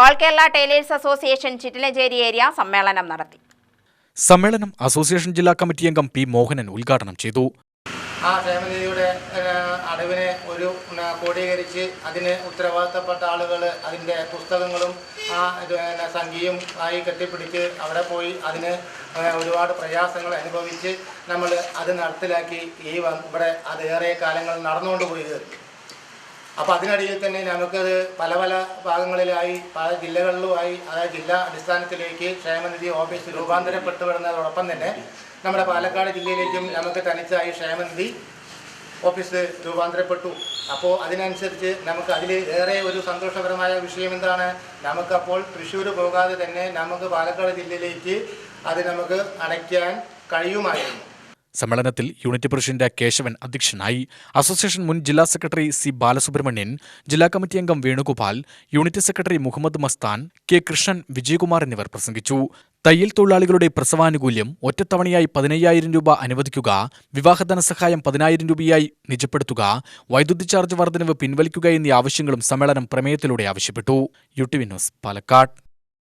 All Kerala tailors association Chittilanchery area സമ്മേളനം നടത്തി. സമ്മേളനം അസോസിയേഷൻ ജില്ലാ കമ്മിറ്റി അംഗം പി മോഹനൻ ഉദ്ഘാടനം ചെയ്തു. ആ ക്ഷേമനിധിയുടെ അടവിനെ ഒരു ക്രോഡീകരിച്ച് അതിന് ഉത്തരവാദിത്തപ്പെട്ട ആളുകൾ അതിൻ്റെ പുസ്തകങ്ങളും സംഖ്യയും ആയി കെട്ടിപ്പിടിച്ച് അവിടെ പോയി അതിന് ഒരുപാട് പ്രയാസങ്ങൾ അനുഭവിച്ച് നമ്മൾ അത് നടപ്പിലാക്കി ഇവിടെ അത് ഏറെ കാലങ്ങൾ നടന്നുകൊണ്ട് പോയത്. അപ്പോൾ അതിനിടയിൽ തന്നെ നമുക്കത് പല പല ഭാഗങ്ങളിലായി പല ജില്ലകളിലുമായി അതായത് ജില്ലാ അടിസ്ഥാനത്തിലേക്ക് ക്ഷേമനിധി ഓഫീസ് രൂപാന്തരപ്പെട്ടു വരുന്നതോടൊപ്പം തന്നെ നമ്മുടെ പാലക്കാട് ജില്ലയിലേക്കും നമുക്ക് തനിച്ചായി ക്ഷേമനിധി ഓഫീസ് രൂപാന്തരപ്പെട്ടു. അപ്പോൾ അതിനനുസരിച്ച് നമുക്ക് അതിൽ ഏറെ ഒരു സന്തോഷകരമായ വിഷയം എന്താണ്, നമുക്കപ്പോൾ തൃശ്ശൂർ പോകാതെ തന്നെ നമുക്ക് പാലക്കാട് ജില്ലയിലേക്ക് അത് നമുക്ക് അടയ്ക്കാൻ കഴിയുമായിരുന്നു. സമ്മേളനത്തിൽ യൂണിറ്റ് പ്രസിഡന്റ് കേശവൻ അധ്യക്ഷനായി. അസോസിയേഷൻ മുൻ ജില്ലാ സെക്രട്ടറി സി ബാലസുബ്രഹ്മണ്യൻ, ജില്ലാ കമ്മിറ്റി അംഗം Venugopal, unit secretary Muhammad Mastan, K Krishnan, Vijayakumar എന്നിവർ പ്രസംഗിച്ചു. തയ്യൽ തൊഴിലാളികളുടെ പ്രസവാനുകൂല്യം ഒറ്റത്തവണയായി 15,000 രൂപ അനുവദിക്കുക, വിവാഹ ധനസഹായം 10,000 രൂപയായി നിജപ്പെടുത്തുക, വൈദ്യുതി ചാർജ് വർധനവ് പിൻവലിക്കുക എന്നീ ആവശ്യങ്ങളും സമ്മേളനം പ്രമേയത്തിലൂടെ ആവശ്യപ്പെട്ടു. UTV news, Palakkad.